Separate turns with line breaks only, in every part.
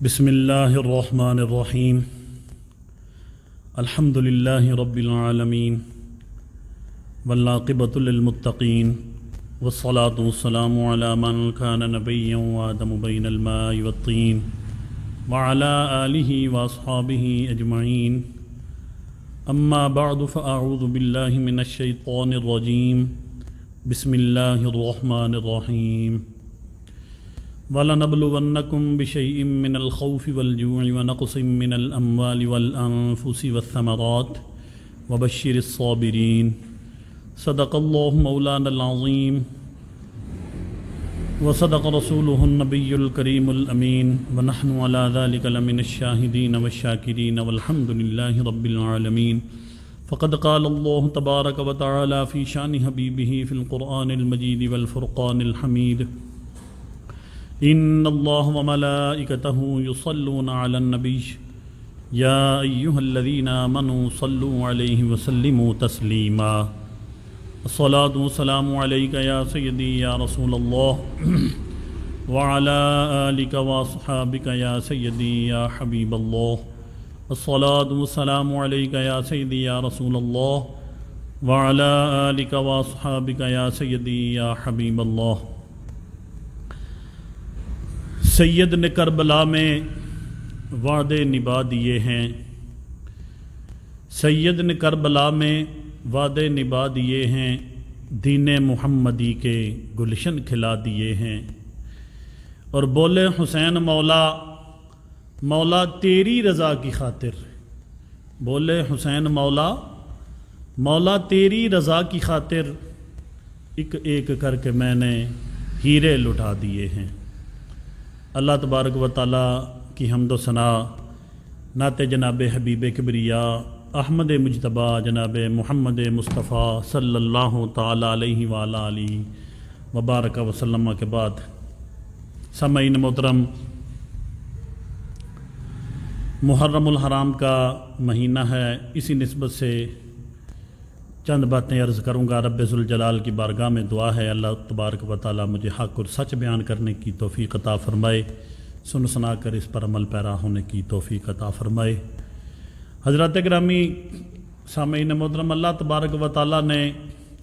بسم اللہ الرحمن الرحیم الحمد للہ رب العالمین والعاقبۃ للمتقین والصلاة والسلام علی من کان نبیا وآدم بین الماء والطین وعلی آلہ واصحابہ اجمعین اما بعد فاعوذ باللہ من الشیطان الرجیم بسم اللہ الرحمن الرحیم وَلَنَبْلُوَنَّكُمْ بِشَيْءٍ مِّنَ الْخَوْفِ وَالْجُوعِ وَنَقْصٍ مِّنَ الْأَمْوَالِ وَالْأَنفُسِ وَالثَّمَرَاتِ وَبَشِّرِ الصَّابِرِينَ صدق اللہ مولانا العظیم وصدق رسولہ النبی الکریم الامین ونحن علی ذلک لمن الشاہدین والشاکرین والحمد للہ رب العالمین فقد قال اللہ تبارک وتعالی فی شان حبیبہ فی القرآن المجید والفرقان الحمید ان اللہ وملائکتہ یصلون علی النبی یا ایہا الذین آمنوا صلوا علیہ وسلموا تسلیما الصلاۃ والسلام علیک یا سیدی یا رسول اللہ وعلی آلک واصحابک یا سیدی یا حبیب اللہ الصلاۃ والسلام علیک یا سیدی یا رسول اللہ وعلی آلک واصحابک یا سیدی یا حبیب اللہ۔ سید نے کربلا میں وعدے نبھا دیے ہیں، سید نے کربلا میں وعدے نبھا دیے ہیں، دین محمدی کے گلشن کھلا دیے ہیں، اور بولے حسین مولا مولا تیری رضا کی خاطر، بولے حسین مولا مولا تیری رضا کی خاطر ایک ایک کر کے میں نے ہیرے لٹا دیے ہیں۔ اللہ تبارک و تعالیٰ کی حمد و ثنا نعت جناب حبیب کبریا احمد مجتبیٰ جناب محمد مصطفیٰ صلی اللہ تعالیٰ علیہ وآلہ آلہ وبارک وسلم کے بعد، سامعین محترم، محرم الحرام کا مہینہ ہے، اسی نسبت سے چند باتیں عرض کروں گا۔ رب ذوالجلال کی بارگاہ میں دعا ہے اللہ تبارک و تعالیٰ مجھے حق اور سچ بیان کرنے کی توفیق عطا فرمائے، سن سنا کر اس پر عمل پیرا ہونے کی توفیق عطا فرمائے۔ حضرات گرامی سامعین محترم، اللہ تبارک و تعالیٰ نے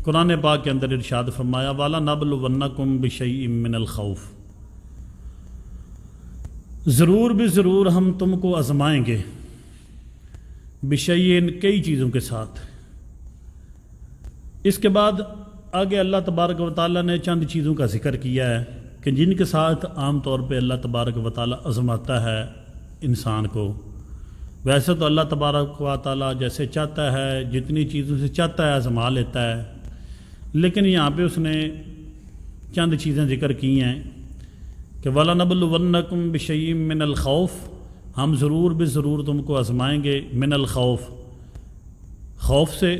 قرآن پاک کے اندر ارشاد فرمایا وَلَنَبْلُوَنَّكُمْ بِشَيْءٍ مِّنَ الْخَوْفِ، ضرور بھی ضرور ہم تم کو آزمائیں گے، بِشَيْءٍ کئی چیزوں کے ساتھ۔ اس کے بعد آگے اللہ تبارک و تعالیٰ نے چند چیزوں کا ذکر کیا ہے کہ جن کے ساتھ عام طور پہ اللہ تبارک و تعالیٰ آزماتا ہے انسان کو۔ ویسے تو اللہ تبارک و تعالیٰ جیسے چاہتا ہے، جتنی چیزوں سے چاہتا ہے آزما لیتا ہے، لیکن یہاں پہ اس نے چند چیزیں ذکر کی ہیں کہ وَلَنَبْلُوَنَّكُمْ بِشَيْءٍ مِّنَ الْخَوْفِ، ہم ضرور بھی ضرور تم کو آزمائیں گے، من الخوف، خوف سے،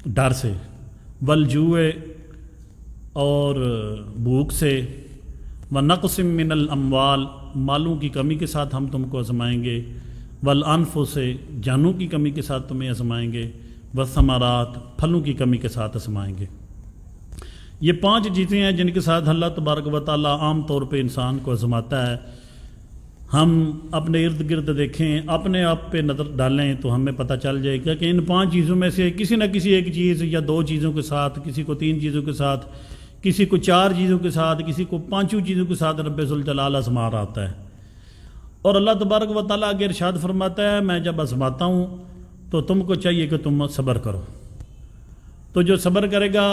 ڈر سے، والجوع، اور بھوک سے، ونقص من الاموال، مالوں کی کمی کے ساتھ ہم تم کو آزمائیں گے، والانفس سے، جانوں کی کمی کے ساتھ تمہیں آزمائیں گے، والثمرات، پھلوں کی کمی کے ساتھ آزمائیں گے۔ یہ 5 چیزیں ہیں جن کے ساتھ اللہ تبارک و تعالیٰ عام طور پہ انسان کو آزماتا ہے۔ ہم اپنے ارد گرد دیکھیں، اپنے آپ پہ نظر ڈالیں تو ہمیں پتہ چل جائے گا کہ ان 5 چیزوں میں سے کسی نہ کسی ایک چیز یا 2 چیزوں کے ساتھ، کسی کو 3 چیزوں کے ساتھ، کسی کو 4 چیزوں کے ساتھ، کسی کو 5 چیزوں کے ساتھ رب ذوالجلال آزما رہا ہوتا ہے۔ اور اللہ تبارک و تعالیٰ آگے ارشاد فرماتا ہے میں جب آزماتا ہوں تو تم کو چاہیے کہ تم صبر کرو، تو جو صبر کرے گا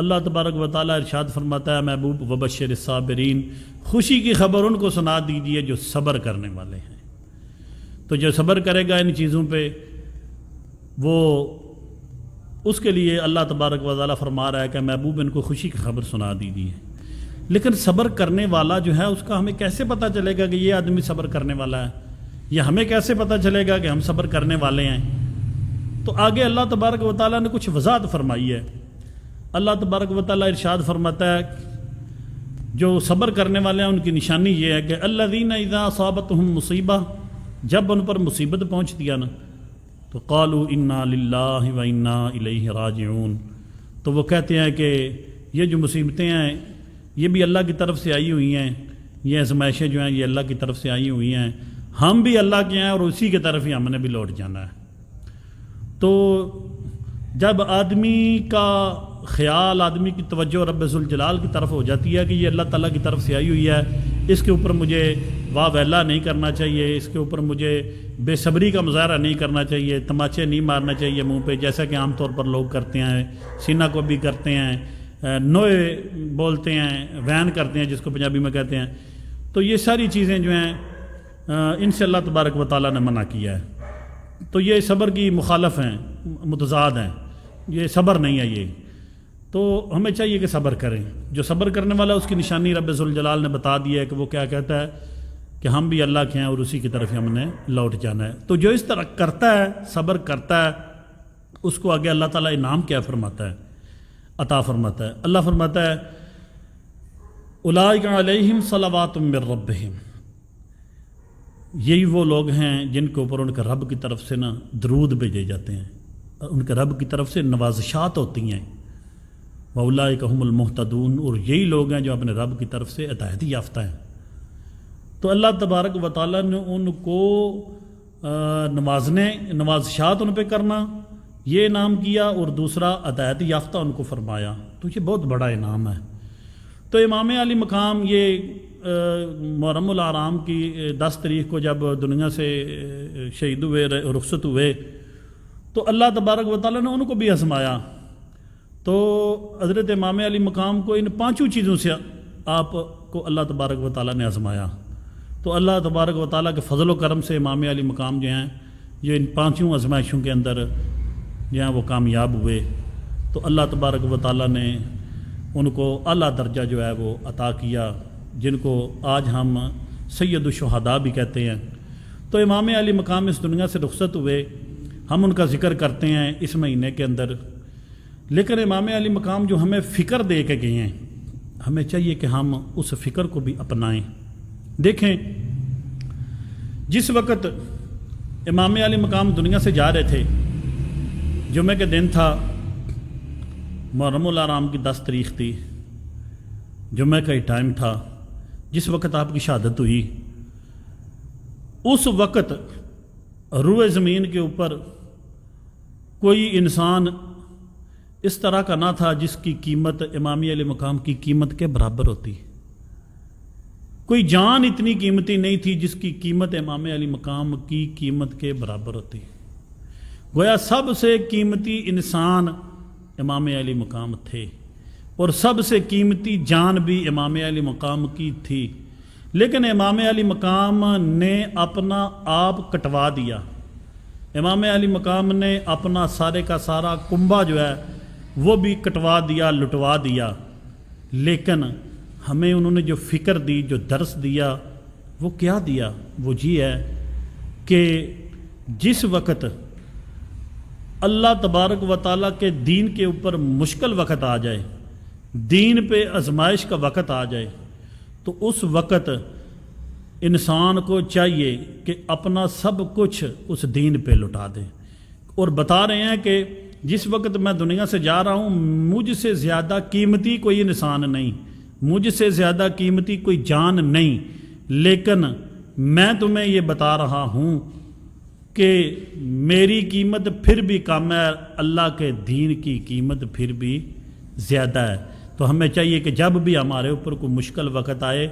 اللہ تبارک و تعالیٰ ارشاد فرماتا ہے محبوب وبشر الصابرین، خوشی کی خبر ان کو سنا دیجیے جو صبر کرنے والے ہیں۔ تو جو صبر کرے گا ان چیزوں پہ، وہ اس کے لیے اللہ تبارک و تعالیٰ فرما رہا ہے کہ محبوب ان کو خوشی کی خبر سنا دیجیے۔ لیکن صبر کرنے والا جو ہے اس کا ہمیں کیسے پتہ چلے گا کہ یہ آدمی صبر کرنے والا ہے، یا ہمیں کیسے پتہ چلے گا کہ ہم صبر کرنے والے ہیں؟ تو آگے اللہ تبارک و تعالیٰ نے کچھ وضاحت فرمائی ہے۔ اللہ تبارک و تعالیٰ ارشاد فرماتا ہے جو صبر کرنے والے ہیں ان کی نشانی یہ ہے کہ الذین اذا اصابتہم مصیبہ، جب ان پر مصیبت پہنچ دیا نا تو قالوا انا للہ و انا الیہ راجعون، تو وہ کہتے ہیں کہ یہ جو مصیبتیں ہیں یہ بھی اللہ کی طرف سے آئی ہوئی ہیں، یہ آزمائشیں جو ہیں یہ اللہ کی طرف سے آئی ہوئی ہیں، ہم بھی اللہ کے ہیں اور اسی کی طرف ہی ہم نے بھی لوٹ جانا ہے۔ تو جب آدمی کا خیال، آدمی کی توجہ رب ذوالجلال کی طرف ہو جاتی ہے کہ یہ اللہ تعالیٰ کی طرف سے آئی ہوئی ہے، اس کے اوپر مجھے واہ ویلا نہیں کرنا چاہیے، اس کے اوپر مجھے بے صبری کا مظاہرہ نہیں کرنا چاہیے، تماچے نہیں مارنا چاہیے منہ پہ، جیسا کہ عام طور پر لوگ کرتے ہیں، سینہ کو بھی کرتے ہیں، نوئے بولتے ہیں، وین کرتے ہیں جس کو پنجابی میں کہتے ہیں۔ تو یہ ساری چیزیں جو ہیں ان سے اللہ تبارک و تعالیٰ نے منع کیا ہے۔ تو یہ صبر کی مخالف ہیں، متضاد ہیں، یہ صبر نہیں ہے یہ۔ تو ہمیں چاہیے کہ صبر کریں، جو صبر کرنے والا اس کی نشانی رب ذوالجلال نے بتا دی ہے کہ وہ کیا کہتا ہے کہ ہم بھی اللہ کے ہیں اور اسی کی طرف ہی ہم نے لوٹ جانا ہے۔ تو جو اس طرح کرتا ہے، صبر کرتا ہے، اس کو آگے اللہ تعالیٰ انعام کیا فرماتا ہے، عطا فرماتا ہے۔ اللہ فرماتا ہے اولئک علیہم صلوات من ربہم، یہی وہ لوگ ہیں جن کے اوپر ان کے رب کی طرف سے درود بھیجے جاتے ہیں، ان کے رب کی طرف سے نوازشات ہوتی ہیں۔ وَأُولَئِكَ هُمُ الْمُهْتَدُونَ، اور یہی لوگ ہیں جو اپنے رب کی طرف سے ہدایت یافتہ ہیں۔ تو اللہ تبارک و تعالیٰ نے ان کو نوازشات ان پہ کرنا یہ انعام کیا، اور دوسرا ہدایت یافتہ ان کو فرمایا، تو یہ بہت بڑا انعام ہے۔ تو امام علی مقام یہ محرم الحرام کی 10 تاریخ کو جب دنیا سے شہید ہوئے، رخصت ہوئے، تو اللہ تبارک و تعالیٰ نے ان کو بھی آزمایا۔ تو حضرت امام علی مقام کو ان 5 چیزوں سے آپ کو اللہ تبارک و تعالیٰ نے آزمایا۔ تو اللہ تبارک و تعالیٰ کے فضل و کرم سے امام علی مقام جو ہیں یہ ان 5 آزمائشوں کے اندر جو ہیں وہ کامیاب ہوئے۔ تو اللہ تبارک و تعالیٰ نے ان کو اعلیٰ درجہ جو ہے وہ عطا کیا، جن کو آج ہم سید الشہداء بھی کہتے ہیں۔ تو امام علی مقام اس دنیا سے رخصت ہوئے، ہم ان کا ذکر کرتے ہیں اس مہینے کے اندر، لیکن امام علی مقام جو ہمیں فکر دے کے گئے ہیں، ہمیں چاہیے کہ ہم اس فکر کو بھی اپنائیں۔ دیکھیں، جس وقت امام علی مقام دنیا سے جا رہے تھے، جمعہ کے دن تھا، محرم الحرام کی 10 تاریخ تھی، جمعہ کا ہی ٹائم تھا، جس وقت آپ کی شہادت ہوئی، اس وقت روئے زمین کے اوپر کوئی انسان اس طرح کا نہ تھا جس کی قیمت امام علی مقام کی قیمت کے برابر ہوتی۔ کوئی جان اتنی قیمتی نہیں تھی جس کی قیمت امام علی مقام کی قیمت کے برابر ہوتی۔ گویا سب سے قیمتی انسان امام علی مقام تھے، اور سب سے قیمتی جان بھی امام علی مقام کی تھی، لیکن امام علی مقام نے اپنا آپ کٹوا دیا۔ امام علی مقام نے اپنا سارے کا سارا کنبہ جو ہے وہ بھی کٹوا دیا، لٹوا دیا، لیکن ہمیں انہوں نے جو فکر دی، جو درس دیا، وہ کیا دیا؟ وہ یہ ہے کہ جس وقت اللہ تبارک و تعالیٰ کے دین کے اوپر مشکل وقت آ جائے، دین پہ آزمائش کا وقت آ جائے، تو اس وقت انسان کو چاہیے کہ اپنا سب کچھ اس دین پہ لٹا دے۔ اور بتا رہے ہیں کہ جس وقت میں دنیا سے جا رہا ہوں، مجھ سے زیادہ قیمتی کوئی انسان نہیں، مجھ سے زیادہ قیمتی کوئی جان نہیں، لیکن میں تمہیں یہ بتا رہا ہوں کہ میری قیمت پھر بھی کم ہے، اللہ کے دین کی قیمت پھر بھی زیادہ ہے۔ تو ہمیں چاہیے کہ جب بھی ہمارے اوپر کوئی مشکل وقت آئے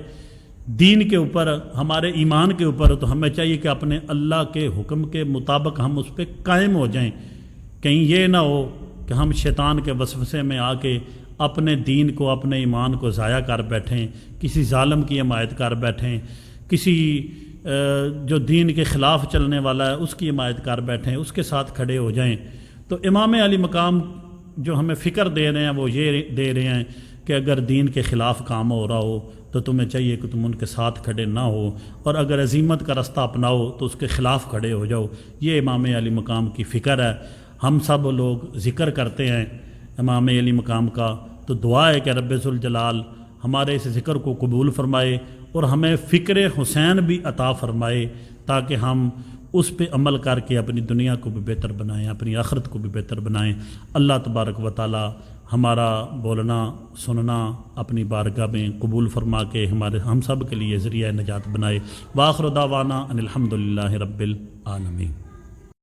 دین کے اوپر، ہمارے ایمان کے اوپر، تو ہمیں چاہیے کہ اپنے اللہ کے حکم کے مطابق ہم اس پہ قائم ہو جائیں۔ کہیں یہ نہ ہو کہ ہم شیطان کے وسوسے میں آ کے اپنے دین کو، اپنے ایمان کو ضائع کر بیٹھیں، کسی ظالم کی حمایت کر بیٹھیں، کسی جو دین کے خلاف چلنے والا ہے اس کی حمایت کر بیٹھیں، اس کے ساتھ کھڑے ہو جائیں۔ تو امام علی مقام جو ہمیں فکر دے رہے ہیں وہ یہ دے رہے ہیں کہ اگر دین کے خلاف کام ہو رہا ہو تو تمہیں چاہیے کہ تم ان کے ساتھ کھڑے نہ ہو، اور اگر عزیمت کا رستہ اپناؤ تو اس کے خلاف کھڑے ہو جاؤ۔ یہ امام علی مقام کی فکر ہے۔ ہم سب لوگ ذکر کرتے ہیں امام علی مقام کا، تو دعا ہے کہ رب ذوالجلال ہمارے اس ذکر کو قبول فرمائے اور ہمیں فکر حسین بھی عطا فرمائے، تاکہ ہم اس پہ عمل کر کے اپنی دنیا کو بھی بہتر بنائیں، اپنی آخرت کو بھی بہتر بنائیں۔ اللہ تبارک و تعالی ہمارا بولنا سننا اپنی بارگاہ میں قبول فرما کے ہم سب کے لیے ذریعہ نجات بنائے۔ وآخر دعوانا ان الحمد للہ رب العالمین۔